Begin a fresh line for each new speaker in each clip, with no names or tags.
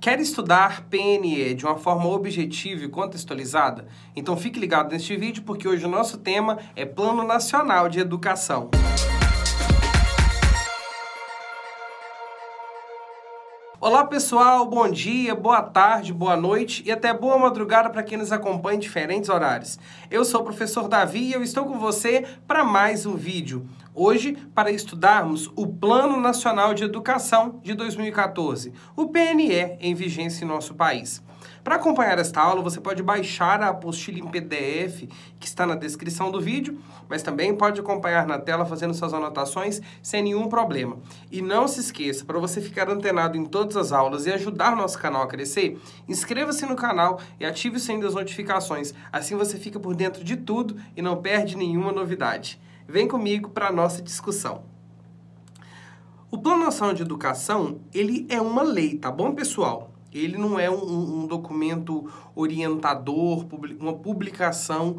Quer estudar PNE de uma forma objetiva e contextualizada? Então fique ligado neste vídeo porque hoje o nosso tema é Plano Nacional de Educação. Olá pessoal, bom dia, boa tarde, boa noite e até boa madrugada para quem nos acompanha em diferentes horários. Eu sou o professor Davi e eu estou com você para mais um vídeo. Hoje, para estudarmos o Plano Nacional de Educação de 2014, o PNE em vigência em nosso país. Para acompanhar esta aula, você pode baixar a apostila em PDF que está na descrição do vídeo, mas também pode acompanhar na tela fazendo suas anotações sem nenhum problema. E não se esqueça, para você ficar antenado em todas as aulas e ajudar nosso canal a crescer, inscreva-se no canal e ative o sininho das notificações. Assim você fica por dentro de tudo e não perde nenhuma novidade. Vem comigo para a nossa discussão. O Plano Nacional de Educação, ele é uma lei, tá bom, pessoal? Ele não é um documento orientador, uma publicação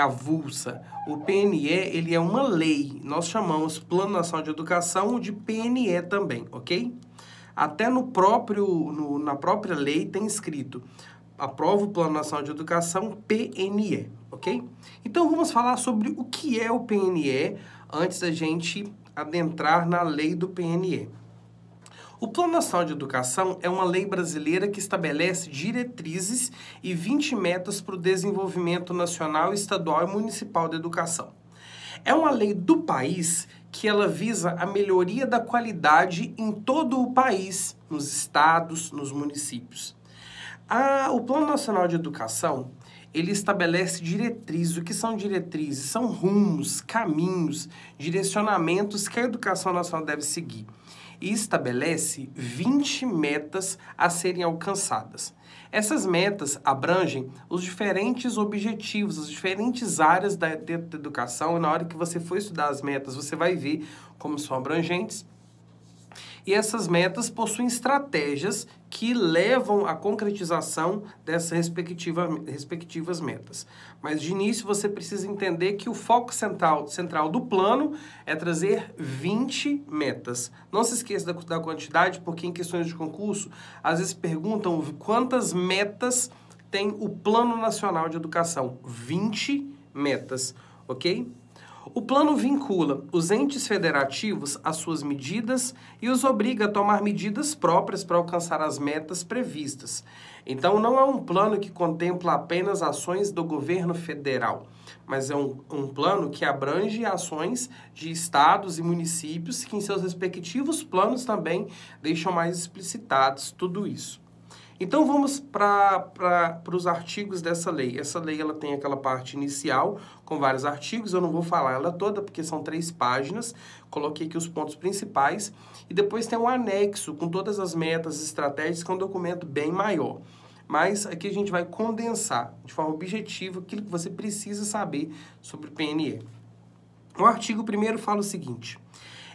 avulsa. O PNE, ele é uma lei. Nós chamamos Plano Nacional de Educação de PNE também, ok? Até na própria lei tem escrito: aprova o Plano Nacional de Educação, PNE, ok? Então vamos falar sobre o que é o PNE antes da gente adentrar na lei do PNE. O Plano Nacional de Educação é uma lei brasileira que estabelece diretrizes e 20 metas para o desenvolvimento nacional, estadual e municipal da educação. É uma lei do país que ela visa a melhoria da qualidade em todo o país, nos estados, nos municípios. O Plano Nacional de Educação, ele estabelece diretrizes. O que são diretrizes? São rumos, caminhos, direcionamentos que a educação nacional deve seguir. E estabelece 20 metas a serem alcançadas. Essas metas abrangem os diferentes objetivos, as diferentes áreas da educação, e na hora que você for estudar as metas, você vai ver como são abrangentes. E essas metas possuem estratégias que levam à concretização dessas respectivas metas. Mas de início você precisa entender que o foco central do plano é trazer 20 metas. Não se esqueça da quantidade, porque em questões de concurso, às vezes perguntam quantas metas tem o Plano Nacional de Educação. 20 metas, ok? O plano vincula os entes federativos às suas medidas e os obriga a tomar medidas próprias para alcançar as metas previstas. Então, não é um plano que contempla apenas ações do governo federal, mas é um plano que abrange ações de estados e municípios que, em seus respectivos planos, também deixam mais explicitados tudo isso. Então vamos para os artigos dessa lei. Essa lei ela tem aquela parte inicial com vários artigos, eu não vou falar ela toda porque são 3 páginas, coloquei aqui os pontos principais, e depois tem um anexo com todas as metas e estratégias, que é um documento bem maior. Mas aqui a gente vai condensar de forma objetiva aquilo que você precisa saber sobre o PNE. O artigo 1º fala o seguinte: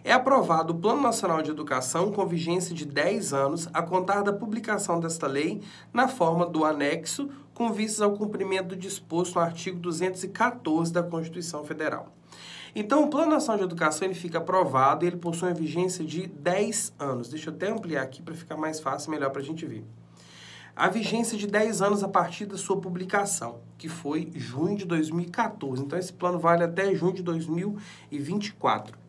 é aprovado o Plano Nacional de Educação com vigência de 10 anos a contar da publicação desta lei na forma do anexo, com vistas ao cumprimento do disposto no artigo 214 da Constituição Federal. Então, o Plano Nacional de Educação ele fica aprovado e ele possui uma vigência de 10 anos. Deixa eu até ampliar aqui para ficar mais fácil e melhor para a gente ver. A vigência de 10 anos a partir da sua publicação, que foi junho de 2014. Então, esse plano vale até junho de 2024.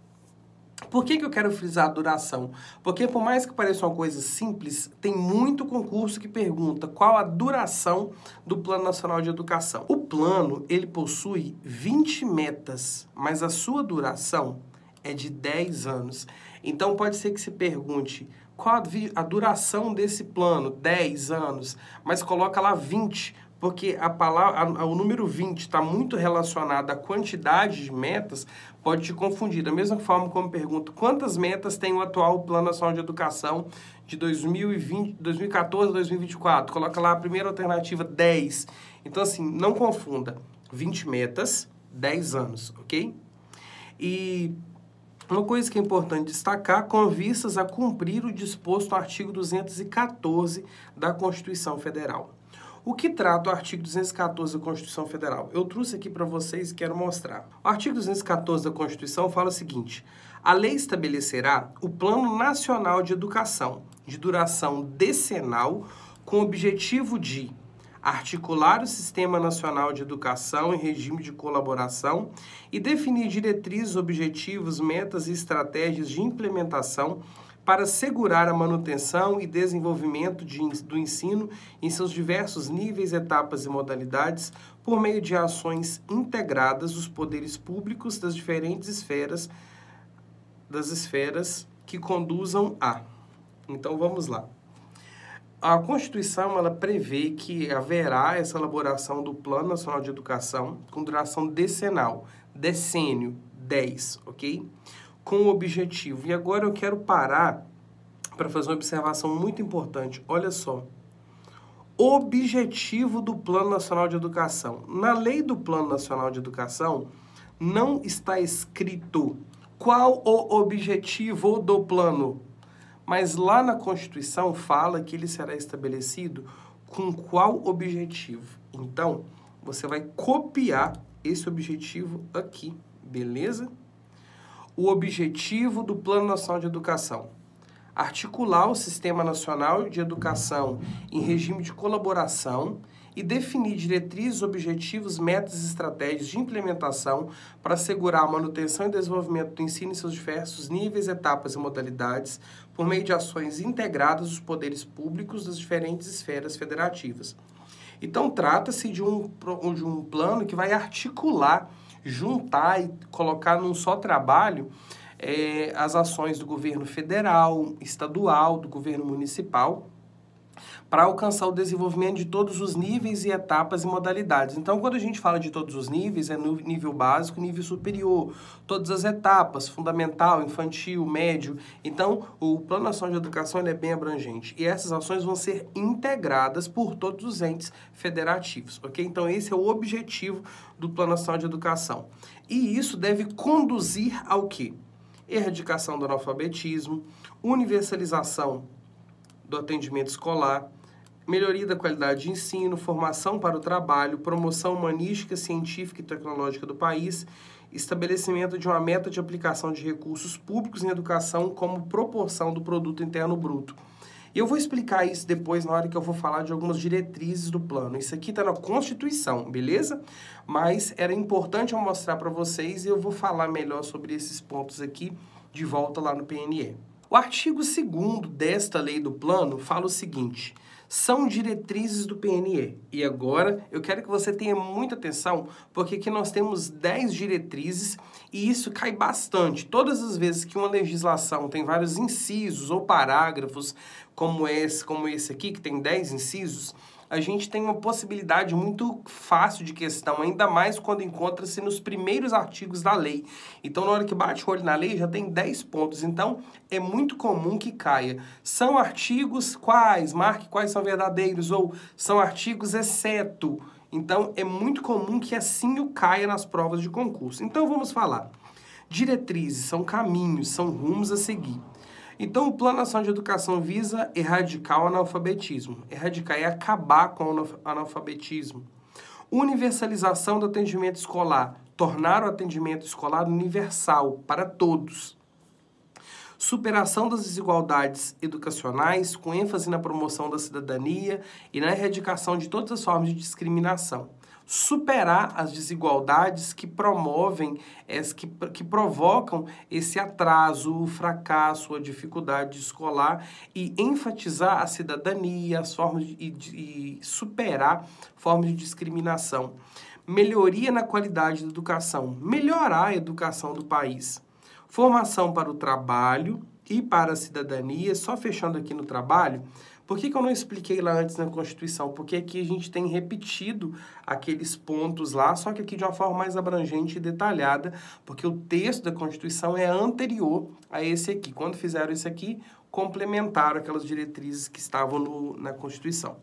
Por que eu quero frisar a duração? Porque por mais que pareça uma coisa simples, tem muito concurso que pergunta qual a duração do Plano Nacional de Educação. O plano, ele possui 20 metas, mas a sua duração é de 10 anos. Então pode ser que se pergunte qual a duração desse plano, 10 anos, mas coloca lá 20, porque o número 20 está muito relacionado à quantidade de metas, pode te confundir. Da mesma forma como pergunto quantas metas tem o atual Plano Nacional de Educação de 2014 a 2024, coloca lá a primeira alternativa 10. Então, assim, não confunda. 20 metas, 10 anos, ok? E uma coisa que é importante destacar, com vistas a cumprir o disposto no artigo 214 da Constituição Federal. O que trata o artigo 214 da Constituição Federal? Eu trouxe aqui para vocês e quero mostrar. O artigo 214 da Constituição fala o seguinte: A lei estabelecerá o Plano Nacional de Educação, de duração decenal, com o objetivo de articular o Sistema Nacional de Educação em regime de colaboração e definir diretrizes, objetivos, metas e estratégias de implementação para assegurar a manutenção e desenvolvimento do ensino em seus diversos níveis, etapas e modalidades, por meio de ações integradas dos poderes públicos das diferentes esferas, que conduzam a... Então, vamos lá. A Constituição, ela prevê que haverá essa elaboração do Plano Nacional de Educação com duração decenal, decênio, 10, ok? Com o objetivo. E agora eu quero parar para fazer uma observação muito importante. Olha só. Objetivo do Plano Nacional de Educação. Na lei do Plano Nacional de Educação, não está escrito qual o objetivo do plano. Mas lá na Constituição fala que ele será estabelecido com qual objetivo. Então, você vai copiar esse objetivo aqui, beleza? O objetivo do Plano Nacional de Educação: articular o Sistema Nacional de Educação em regime de colaboração e definir diretrizes, objetivos, metas e estratégias de implementação para assegurar a manutenção e desenvolvimento do ensino em seus diversos níveis, etapas e modalidades, por meio de ações integradas dos poderes públicos das diferentes esferas federativas. Então, trata-se de um plano que vai articular, juntar e colocar num só trabalho as ações do governo federal, estadual, do governo municipal, para alcançar o desenvolvimento de todos os níveis e etapas e modalidades. Então, quando a gente fala de todos os níveis, é no nível básico, nível superior, todas as etapas, fundamental, infantil, médio. Então, o Plano Nacional de Educação ele é bem abrangente. E essas ações vão ser integradas por todos os entes federativos, ok? Então, esse é o objetivo do Plano Nacional de Educação. E isso deve conduzir ao quê? Erradicação do analfabetismo, universalização do atendimento escolar, melhoria da qualidade de ensino, formação para o trabalho, promoção humanística, científica e tecnológica do país, estabelecimento de uma meta de aplicação de recursos públicos em educação como proporção do produto interno bruto. E eu vou explicar isso depois na hora que eu vou falar de algumas diretrizes do plano. Isso aqui está na Constituição, beleza? Mas era importante eu mostrar para vocês e eu vou falar melhor sobre esses pontos aqui de volta lá no PNE. O artigo 2º desta lei do plano fala o seguinte: são diretrizes do PNE. E agora eu quero que você tenha muita atenção, porque aqui nós temos 10 diretrizes e isso cai bastante. Todas as vezes que uma legislação tem vários incisos ou parágrafos, como esse aqui, que tem 10 incisos, a gente tem uma possibilidade muito fácil de questão, ainda mais quando encontra-se nos primeiros artigos da lei. Então, na hora que bate o olho na lei, já tem 10 pontos. Então, é muito comum que caia. São artigos quais? Marque quais são verdadeiros. Ou são artigos exceto. Então, é muito comum que assim o caia nas provas de concurso. Então, vamos falar. Diretrizes são caminhos, são rumos a seguir. Então, o Plano Nacional de Educação visa erradicar o analfabetismo. Erradicar é acabar com o analfabetismo. Universalização do atendimento escolar. Tornar o atendimento escolar universal para todos. Superação das desigualdades educacionais, com ênfase na promoção da cidadania e na erradicação de todas as formas de discriminação. Superar as desigualdades que promovem, que provocam esse atraso, o fracasso, a dificuldade escolar e enfatizar a cidadania, as formas e superar formas de discriminação. Melhoria na qualidade da educação, melhorar a educação do país. Formação para o trabalho e para a cidadania, só fechando aqui no trabalho. Por que eu não expliquei lá antes na Constituição? Porque aqui a gente tem repetido aqueles pontos lá, só que aqui de uma forma mais abrangente e detalhada, porque o texto da Constituição é anterior a esse aqui. Quando fizeram isso aqui, complementaram aquelas diretrizes que estavam na Constituição.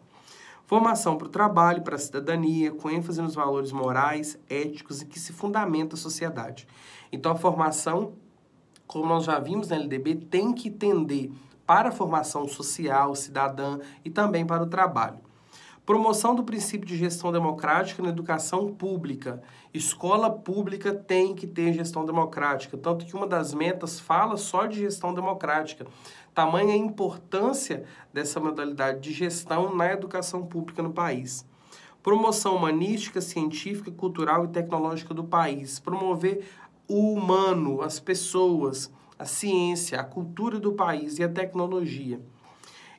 Formação para o trabalho, para a cidadania, com ênfase nos valores morais, éticos e que se fundamenta a sociedade. Então, a formação, como nós já vimos na LDB, tem que tender para a formação social, cidadã e também para o trabalho. Promoção do princípio de gestão democrática na educação pública. Escola pública tem que ter gestão democrática, tanto que uma das metas fala só de gestão democrática. Tamanha a importância dessa modalidade de gestão na educação pública no país. Promoção humanística, científica, cultural e tecnológica do país. Promover o humano, as pessoas, a ciência, a cultura do país e a tecnologia.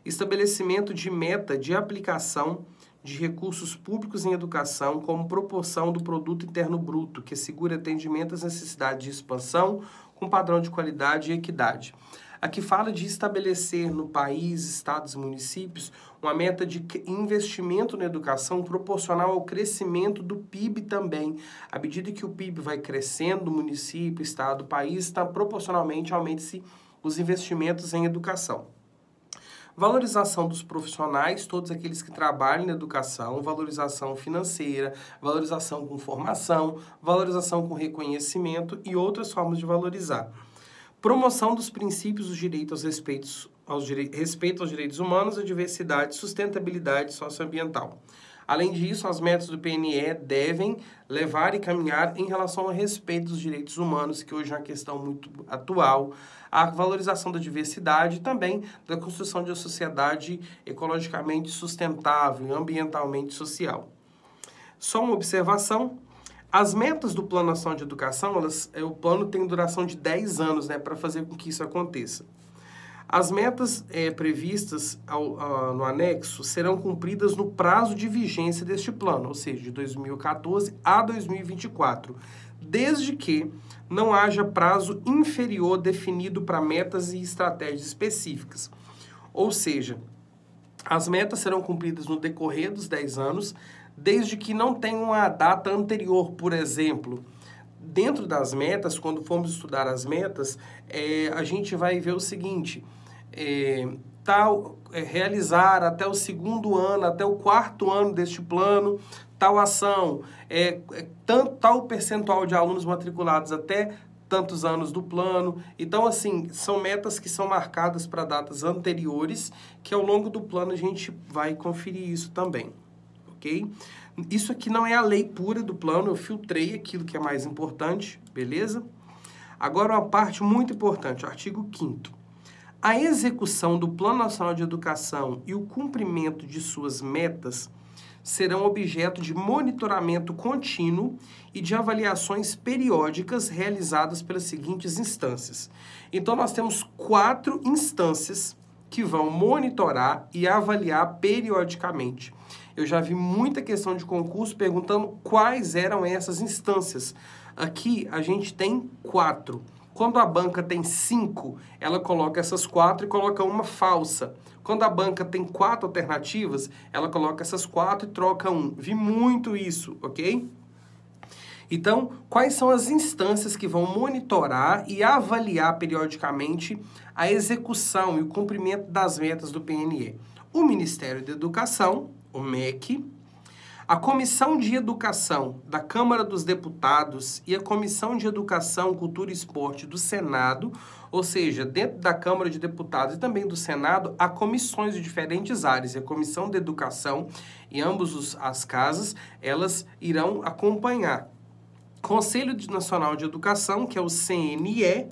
Estabelecimento de meta de aplicação de recursos públicos em educação como proporção do produto interno bruto, que assegure atendimento às necessidades de expansão com padrão de qualidade e equidade. Aqui fala de estabelecer no país, estados e municípios uma meta de investimento na educação proporcional ao crescimento do PIB também. À medida que o PIB vai crescendo, o município, estado, o país, proporcionalmente aumente-se os investimentos em educação. Valorização dos profissionais, todos aqueles que trabalham na educação, valorização financeira, valorização com formação, valorização com reconhecimento e outras formas de valorizar. Promoção dos princípios dos direitos respeito aos direitos humanos, a diversidade, sustentabilidade socioambiental. Além disso, as metas do PNE devem levar e caminhar em relação ao respeito dos direitos humanos, que hoje é uma questão muito atual, a valorização da diversidade e também da construção de uma sociedade ecologicamente sustentável, ambientalmente social. Só uma observação. As metas do Plano Nacional de Educação, o plano tem duração de 10 anos, para fazer com que isso aconteça. As metas previstas no anexo serão cumpridas no prazo de vigência deste plano, ou seja, de 2014 a 2024, desde que não haja prazo inferior definido para metas e estratégias específicas. Ou seja, as metas serão cumpridas no decorrer dos 10 anos, desde que não tenha uma data anterior, por exemplo. Dentro das metas, quando formos estudar as metas, a gente vai ver o seguinte, realizar até o segundo ano, até o quarto ano deste plano, tal ação, tal percentual de alunos matriculados até tantos anos do plano. Então, assim, são metas que são marcadas para datas anteriores, que ao longo do plano a gente vai conferir isso também. Okay? Isso aqui não é a lei pura do plano, eu filtrei aquilo que é mais importante, beleza? Agora uma parte muito importante, o artigo 5º. A execução do Plano Nacional de Educação e o cumprimento de suas metas serão objeto de monitoramento contínuo e de avaliações periódicas realizadas pelas seguintes instâncias. Então, nós temos 4 instâncias que vão monitorar e avaliar periodicamente. Eu já vi muita questão de concurso perguntando quais eram essas instâncias. Aqui a gente tem 4. Quando a banca tem 5, ela coloca essas 4 e coloca uma falsa. Quando a banca tem 4 alternativas, ela coloca essas 4 e troca 1. Vi muito isso, ok? Então, quais são as instâncias que vão monitorar e avaliar periodicamente a execução e o cumprimento das metas do PNE? O Ministério da Educação, o MEC, a Comissão de Educação da Câmara dos Deputados e a Comissão de Educação, Cultura e Esporte do Senado, ou seja, dentro da Câmara de Deputados e também do Senado, há comissões de diferentes áreas. E a Comissão de Educação, em ambas as casas, elas irão acompanhar. Conselho Nacional de Educação, que é o CNE,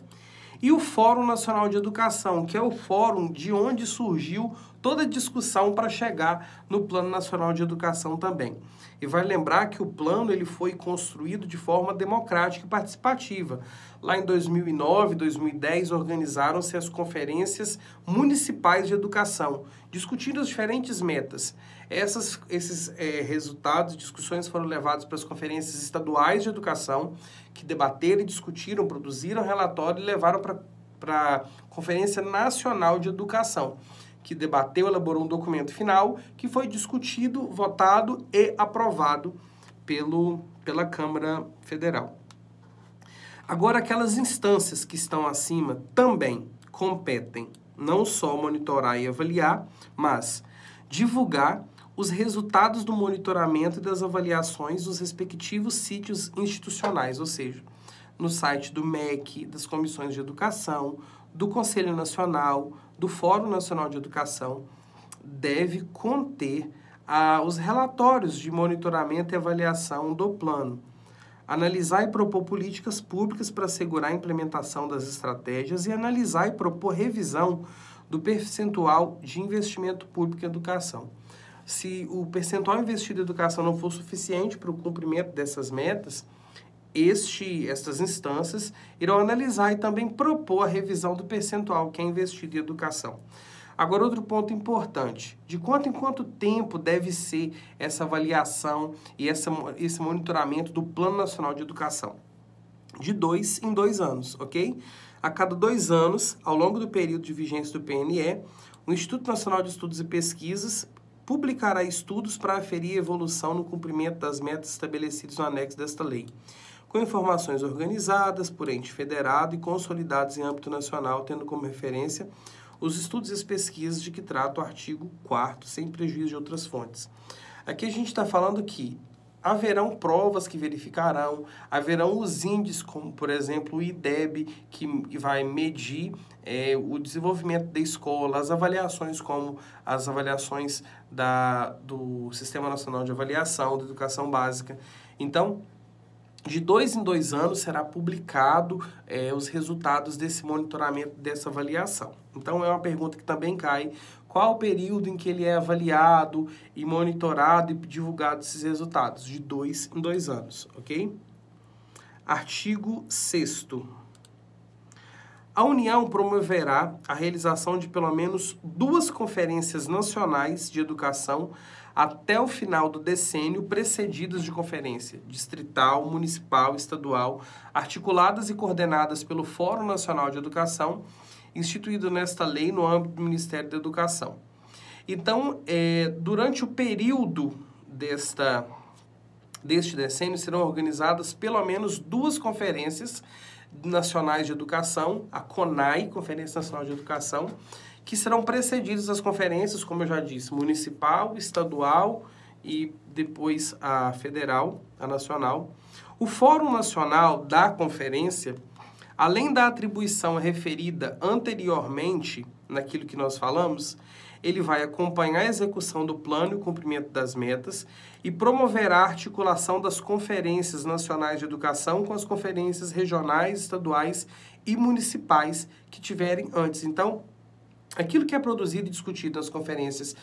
e o Fórum Nacional de Educação, que é o fórum de onde surgiu toda a discussão para chegar no Plano Nacional de Educação também. E vai lembrar que o plano ele foi construído de forma democrática e participativa. Lá em 2009, 2010, organizaram-se as municipais de educação, discutindo as diferentes metas. Esses resultados, discussões foram levados para as conferências estaduais de educação, que debateram e discutiram, produziram relatório e levaram para a Conferência Nacional de Educação, que debateu, elaborou um documento final, que foi discutido, votado e aprovado pela Câmara Federal. Agora, aquelas instâncias que estão acima também competem não só monitorar e avaliar, mas divulgar os resultados do monitoramento e das avaliações dos respectivos sítios institucionais, ou seja, no site do MEC, das comissões de educação, do Conselho Nacional, do Fórum Nacional de Educação, deve conter os relatórios de monitoramento e avaliação do plano, analisar e propor políticas públicas para assegurar a implementação das estratégias e analisar e propor revisão do percentual de investimento público em educação. Se o percentual investido em educação não for suficiente para o cumprimento dessas metas, estas instâncias irão analisar e também propor a revisão do percentual que é investido em educação. Agora, outro ponto importante, de quanto em quanto tempo deve ser essa avaliação e esse monitoramento do Plano Nacional de Educação? De 2 em 2 anos, ok? A cada 2 anos, ao longo do período de vigência do PNE, o Instituto Nacional de Estudos e Pesquisas publicará estudos para aferir a evolução no cumprimento das metas estabelecidas no anexo desta lei, com informações organizadas por ente federado e consolidadas em âmbito nacional, tendo como referência os estudos e as pesquisas de que trata o artigo 4º, sem prejuízo de outras fontes. Aqui a gente está falando que haverão provas que verificarão, haverão os índices, como, por exemplo, o IDEB, que vai medir o desenvolvimento da escola, as avaliações, como as avaliações do Sistema Nacional de Avaliação, da Educação Básica. Então, de 2 em 2 anos será publicado os resultados desse monitoramento, dessa avaliação. Então, é uma pergunta que também cai: qual o período em que ele é avaliado e monitorado e divulgado esses resultados? De 2 em 2 anos, ok? Artigo 6º. A União promoverá a realização de pelo menos 2 conferências nacionais de educação até o final do decênio, precedidas de conferência distrital, municipal, estadual, articuladas e coordenadas pelo Fórum Nacional de Educação, instituído nesta lei no âmbito do Ministério da Educação. Então, durante o período deste decênio, serão organizadas pelo menos 2 conferências nacionais de educação, a CONAE, Conferência Nacional de Educação, que serão precedidas das conferências, como eu já disse, municipal, estadual e depois a federal, a nacional. O Fórum Nacional da Conferência, além da atribuição referida anteriormente naquilo que nós falamos, ele vai acompanhar a execução do plano e o cumprimento das metas e promoverá a articulação das conferências nacionais de educação com as conferências regionais, estaduais e municipais que tiverem antes. Então, aquilo que é produzido e discutido nas conferências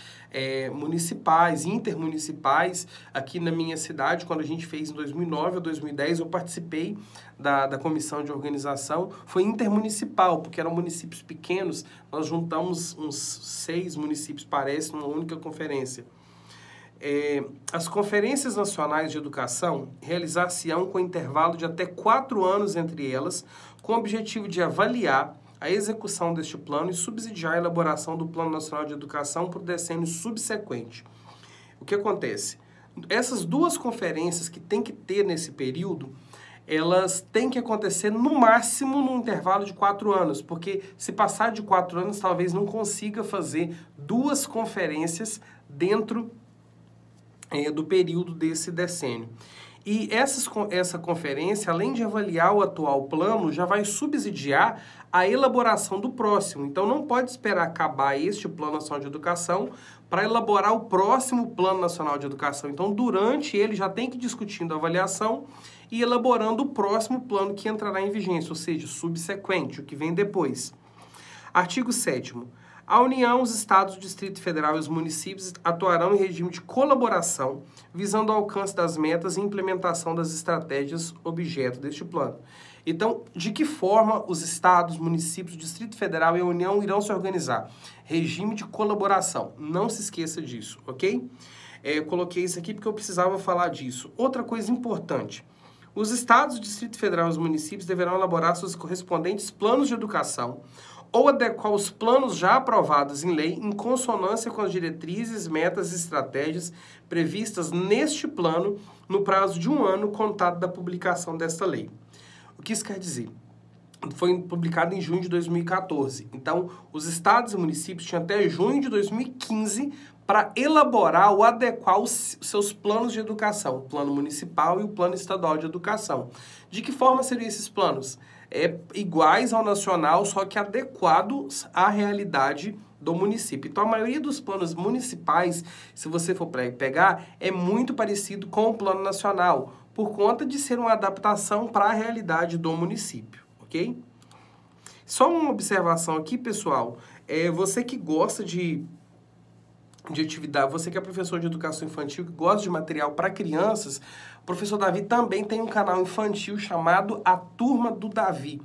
municipais, intermunicipais, aqui na minha cidade, quando a gente fez em 2009 ou 2010, eu participei da comissão de organização, foi intermunicipal, porque eram municípios pequenos, nós juntamos uns 6 municípios, parece, numa única conferência. As conferências nacionais de educação realizar-se-ão com intervalo de até 4 anos entre elas, com o objetivo de avaliar a execução deste plano e subsidiar a elaboração do Plano Nacional de Educação para o decênio subsequente. O que acontece? Essas 2 conferências que tem que ter nesse período, elas têm que acontecer no máximo num intervalo de 4 anos, porque se passar de 4 anos, talvez não consiga fazer 2 conferências dentro do período desse decênio. E essa conferência, além de avaliar o atual plano, já vai subsidiar a elaboração do próximo. Então, não pode esperar acabar este Plano Nacional de Educação para elaborar o próximo Plano Nacional de Educação. Então, durante ele, já tem que ir discutindo a avaliação e elaborando o próximo plano que entrará em vigência, ou seja, subsequente, o que vem depois. Artigo 7º. A União, os Estados, o Distrito Federal e os municípios atuarão em regime de colaboração, visando o alcance das metas e implementação das estratégias objeto deste plano. Então, de que forma os Estados, municípios, o Distrito Federal e a União irão se organizar? Regime de colaboração. Não se esqueça disso, ok? Eu coloquei isso aqui porque eu precisava falar disso. Outra coisa importante. Os Estados, o Distrito Federal e os municípios deverão elaborar seus correspondentes planos de educação ou adequar os planos já aprovados em lei em consonância com as diretrizes, metas e estratégias previstas neste plano no prazo de 1 ano contado da publicação desta lei. O que isso quer dizer? Foi publicado em junho de 2014. Então, os estados e municípios tinham até junho de 2015 para elaborar ou adequar os seus planos de educação, o plano municipal e o plano estadual de educação. De que forma seriam esses planos? Iguais ao nacional, só que adequados à realidade do município. Então, a maioria dos planos municipais, se você for pegar, é muito parecido com o plano nacional, por conta de ser uma adaptação para a realidade do município, ok? Só uma observação aqui, pessoal. Você que gosta de atividade, você que é professor de educação infantil, que gosta de material para crianças, o professor Davi também tem um canal infantil chamado A Turma do Davi.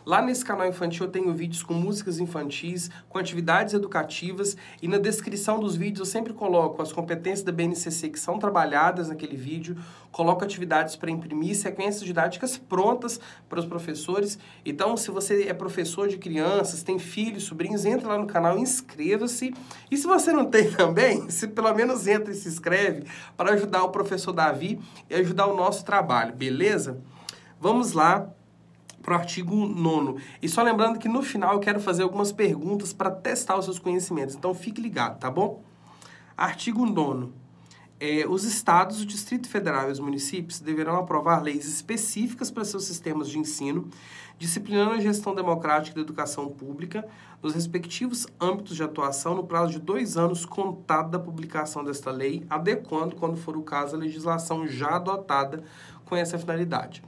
Lá nesse canal infantil eu tenho vídeos com músicas infantis, com atividades educativas, e na descrição dos vídeos eu sempre coloco as competências da BNCC que são trabalhadas naquele vídeo, coloco atividades para imprimir, sequências didáticas prontas para os professores. Então, se você é professor de crianças, tem filhos, sobrinhos, entra lá no canal, inscreva-se. E se você não tem também, se pelo menos entra e se inscreve para ajudar o professor Davi e ajudar o nosso trabalho, beleza? Vamos lá para o artigo 9º. E só lembrando que no final eu quero fazer algumas perguntas para testar os seus conhecimentos. Então fique ligado, tá bom? Artigo 9º. Os estados, o Distrito Federal e os municípios deverão aprovar leis específicas para seus sistemas de ensino, disciplinando a gestão democrática da educação pública nos respectivos âmbitos de atuação no prazo de 2 anos contado da publicação desta lei, adequando, quando for o caso, a legislação já adotada com essa finalidade.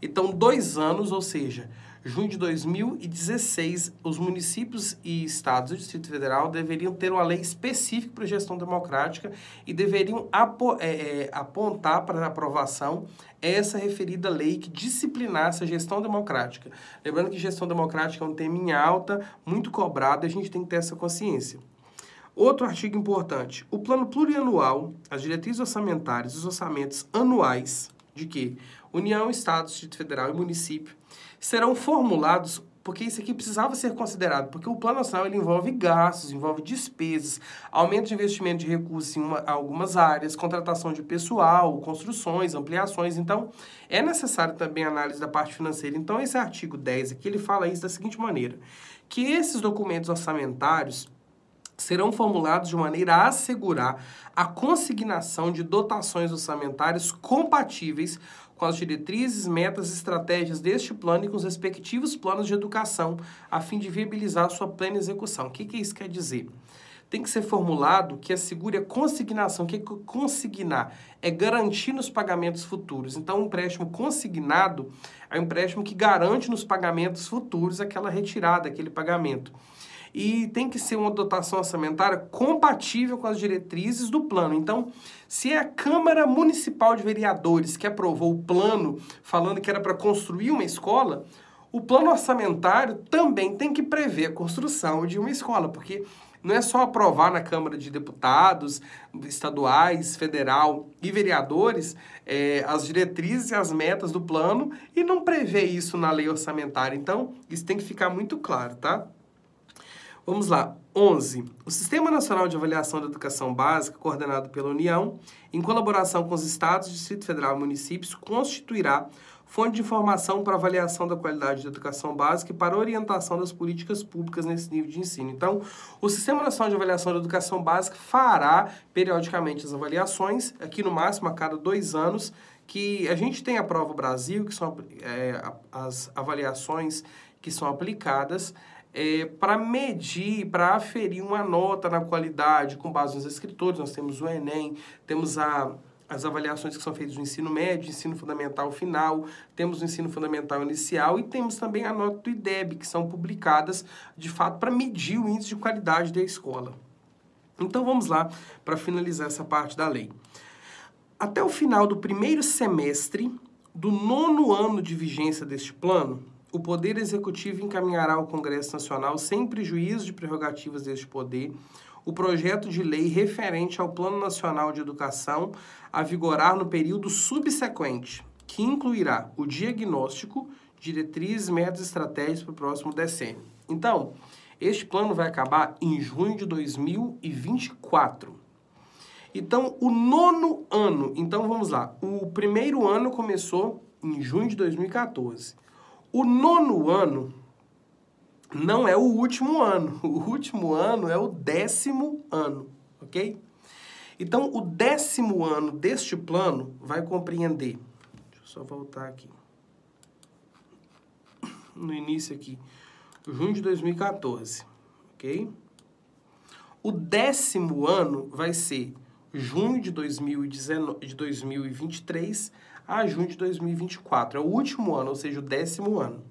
Então, 2 anos, ou seja, junho de 2016, os municípios e estados do Distrito Federal deveriam ter uma lei específica para gestão democrática e deveriam apontar para a aprovação essa referida lei que disciplinasse a gestão democrática. Lembrando que gestão democrática é um tema em alta, muito cobrado, e a gente tem que ter essa consciência. Outro artigo importante, o plano plurianual, as diretrizes orçamentárias, os orçamentos anuais de que União, Estado, Distrito Federal e município serão formulados, porque isso aqui precisava ser considerado, porque o Plano Nacional ele envolve gastos, envolve despesas, aumento de investimento de recursos em algumas áreas, contratação de pessoal, construções, ampliações. Então, é necessário também a análise da parte financeira. Então, esse artigo 10 aqui, ele fala isso da seguinte maneira, que esses documentos orçamentários serão formulados de maneira a assegurar a consignação de dotações orçamentárias compatíveis com as diretrizes, metas e estratégias deste plano e com os respectivos planos de educação, a fim de viabilizar sua plena execução. O que isso quer dizer? Tem que ser formulado que assegure a consignação. O que é consignar? É garantir nos pagamentos futuros. Então, um empréstimo consignado é um empréstimo que garante nos pagamentos futuros aquela retirada, aquele pagamento. E tem que ser uma dotação orçamentária compatível com as diretrizes do plano. Então, se é a Câmara Municipal de Vereadores que aprovou o plano falando que era para construir uma escola, o plano orçamentário também tem que prever a construção de uma escola, porque não é só aprovar na Câmara de Deputados, estaduais, federal e vereadores as diretrizes e as metas do plano e não prever isso na lei orçamentária. Então, isso tem que ficar muito claro, tá? Vamos lá. 11. O Sistema Nacional de Avaliação da Educação Básica, coordenado pela União, em colaboração com os Estados, Distrito Federal e municípios, constituirá fonte de informação para avaliação da qualidade da educação básica e para orientação das políticas públicas nesse nível de ensino. Então, o Sistema Nacional de Avaliação da Educação Básica fará periodicamente as avaliações, aqui no máximo a cada 2 anos, que a gente tem a Prova Brasil, que são as avaliações que são aplicadas para medir, para aferir uma nota na qualidade com base nos escritores. Nós temos o Enem, temos as avaliações que são feitas no ensino médio, ensino fundamental final, temos o ensino fundamental inicial e temos também a nota do IDEB, que são publicadas, de fato, para medir o índice de qualidade da escola. Então, vamos lá para finalizar essa parte da lei. Até o final do primeiro semestre do 9º ano de vigência deste plano, o Poder Executivo encaminhará ao Congresso Nacional, sem prejuízo de prerrogativas deste poder, o projeto de lei referente ao Plano Nacional de Educação a vigorar no período subsequente, que incluirá o diagnóstico, diretrizes, metas e estratégias para o próximo decênio. Então, este plano vai acabar em junho de 2024. Então, o 9º ano, então vamos lá, o primeiro ano começou em junho de 2014. O 9º ano não é o último ano. O último ano é o 10º ano, ok? Então, o 10º ano deste plano vai compreender... Deixa eu só voltar aqui. No início aqui. Junho de 2014, ok? O 10º ano vai ser junho de 2023 a junho de 2024. É o último ano, ou seja, o 10º ano.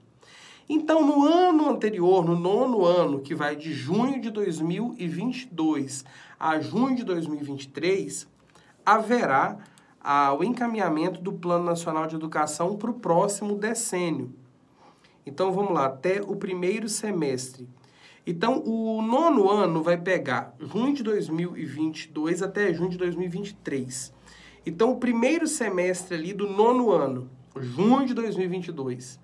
Então, no ano anterior, no 9º ano, que vai de junho de 2022 a junho de 2023, haverá o encaminhamento do Plano Nacional de Educação para o próximo decênio. Então, vamos lá, até o 1º semestre. Então, o 9º ano vai pegar junho de 2022 até junho de 2023. Então, o 1º semestre ali do 9º ano, junho de 2022,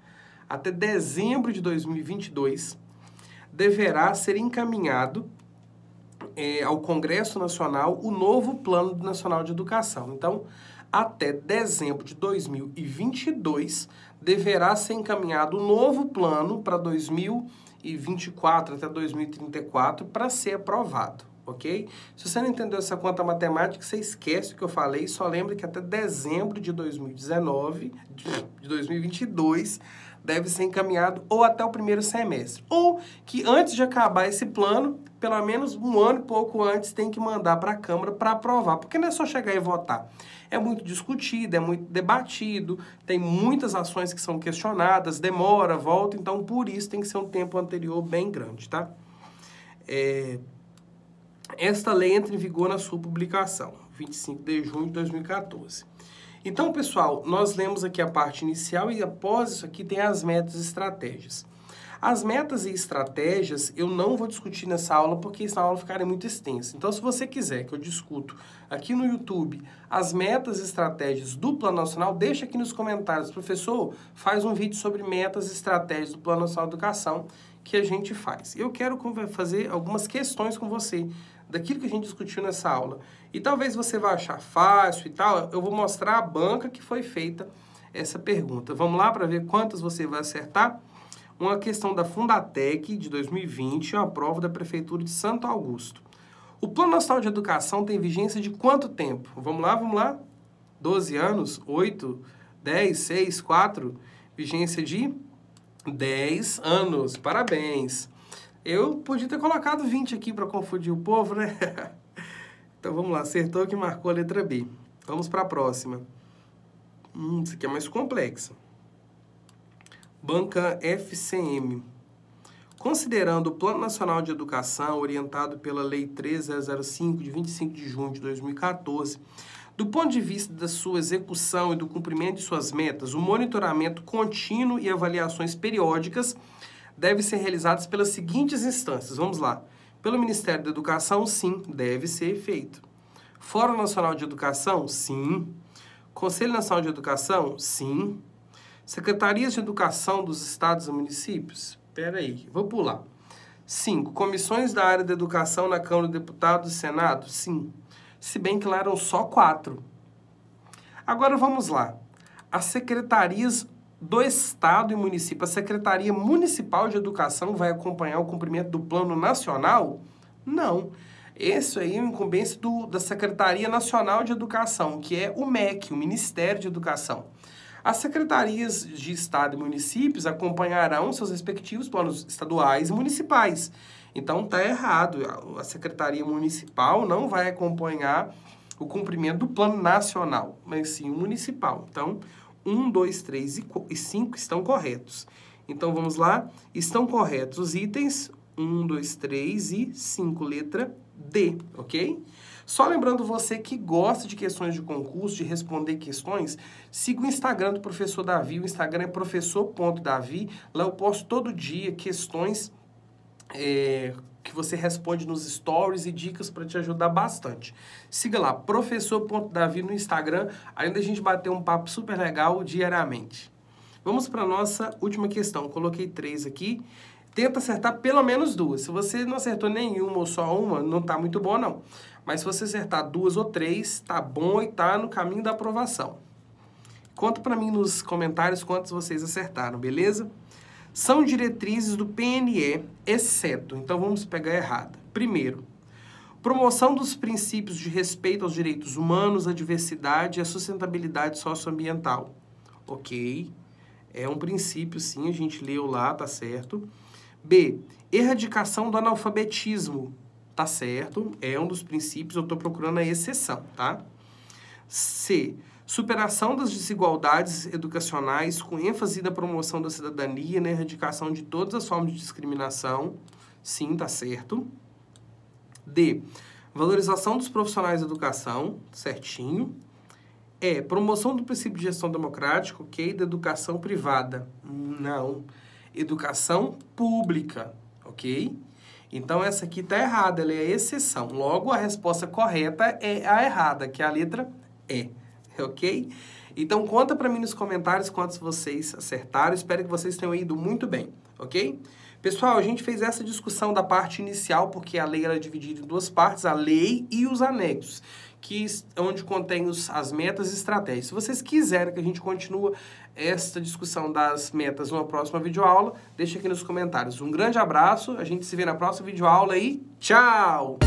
até dezembro de 2022, deverá ser encaminhado ao Congresso Nacional o novo Plano Nacional de Educação. Então, até dezembro de 2022, deverá ser encaminhado um novo plano para 2024 até 2034 para ser aprovado, ok? Se você não entendeu essa conta matemática, você esquece o que eu falei, só lembra que até dezembro de 2022 deve ser encaminhado ou até o 1º semestre. Ou que antes de acabar esse plano, pelo menos um ano e pouco antes, tem que mandar para a Câmara para aprovar, porque não é só chegar e votar. É muito discutido, é muito debatido, tem muitas ações que são questionadas, demora, volta, então por isso tem que ser um tempo anterior bem grande, tá? Esta lei entra em vigor na sua publicação, 25 de junho de 2014. Então, pessoal, nós lemos aqui a parte inicial e após isso aqui tem as metas e estratégias. As metas e estratégias eu não vou discutir nessa aula porque essa aula ficaria muito extensa. Então, se você quiser que eu discuto aqui no YouTube as metas e estratégias do Plano Nacional, deixa aqui nos comentários. Professor, faz um vídeo sobre metas e estratégias do Plano Nacional de Educação que a gente faz. Eu quero fazer algumas questões com você daquilo que a gente discutiu nessa aula. E talvez você vá achar fácil e tal, eu vou mostrar a banca que foi feita essa pergunta. Vamos lá para ver quantas você vai acertar? Uma questão da Fundatec de 2020, uma prova da Prefeitura de Santo Augusto. O Plano Nacional de Educação tem vigência de quanto tempo? Vamos lá, vamos lá? 12 anos? 8? 10? 6? 4? Vigência de 10 anos. Parabéns! Eu podia ter colocado 20 aqui para confundir o povo, né? Então vamos lá, acertou que marcou a letra B. Vamos para a próxima. Isso aqui é mais complexo. Banca FCM. Considerando o Plano Nacional de Educação, orientado pela Lei 13005, de 25 de junho de 2014, do ponto de vista da sua execução e do cumprimento de suas metas, o monitoramento contínuo e avaliações periódicas devem ser realizados pelas seguintes instâncias. Vamos lá. Pelo Ministério da Educação, sim, deve ser feito. Fórum Nacional de Educação, sim. Conselho Nacional de Educação, sim. Secretarias de Educação dos Estados e Municípios? Espera aí, vou pular. 5. Comissões da área da educação na Câmara de Deputados e Senado? Sim. Se bem que lá eram só 4. Agora vamos lá. As secretarias do Estado e município, a Secretaria Municipal de Educação vai acompanhar o cumprimento do Plano Nacional? Não. Isso aí é uma incumbência da Secretaria Nacional de Educação, que é o MEC, o Ministério de Educação. As secretarias de Estado e municípios acompanharão seus respectivos planos estaduais e municipais. Então, está errado. A Secretaria Municipal não vai acompanhar o cumprimento do Plano Nacional, mas sim o municipal. Então, 1, 2, 3 e 5 estão corretos. Então, vamos lá. Estão corretos os itens 1, 2, 3 e 5, letra D, ok? Só lembrando você que gosta de questões de concurso, de responder questões, siga o Instagram do Professor Davi. O Instagram é professor.davi. Lá eu posto todo dia questões que você responde nos stories e dicas para te ajudar bastante. Siga lá, professor.davi no Instagram. Ainda a gente bateu um papo super legal diariamente. Vamos para a nossa última questão. Coloquei 3 aqui. Tenta acertar pelo menos 2. Se você não acertou nenhuma ou só uma, não está muito bom, não. Mas se você acertar 2 ou 3, tá bom e tá no caminho da aprovação. Conta para mim nos comentários quantos vocês acertaram, beleza? São diretrizes do PNE, exceto. Então, vamos pegar errada. Primeiro, promoção dos princípios de respeito aos direitos humanos, à diversidade e à sustentabilidade socioambiental. Ok. É um princípio, sim, a gente leu lá, tá certo. B, erradicação do analfabetismo. Tá certo, é um dos princípios, eu estou procurando a exceção, tá? C. Superação das desigualdades educacionais com ênfase na promoção da cidadania e na erradicação de todas as formas de discriminação. Sim, tá certo. D. Valorização dos profissionais da educação. Certinho. E. Promoção do princípio de gestão democrática, ok? Da educação privada. Não. Educação pública, ok? Então, essa aqui tá errada, ela é a exceção. Logo, a resposta correta é a errada, que é a letra E. Ok? Então, conta para mim nos comentários quantos vocês acertaram. Espero que vocês tenham ido muito bem, ok? Pessoal, a gente fez essa discussão da parte inicial, porque a lei era dividida em duas partes, a lei e os anexos, onde contém as metas e estratégias. Se vocês quiserem que a gente continue esta discussão das metas numa próxima videoaula, deixa aqui nos comentários. Um grande abraço, a gente se vê na próxima videoaula e tchau!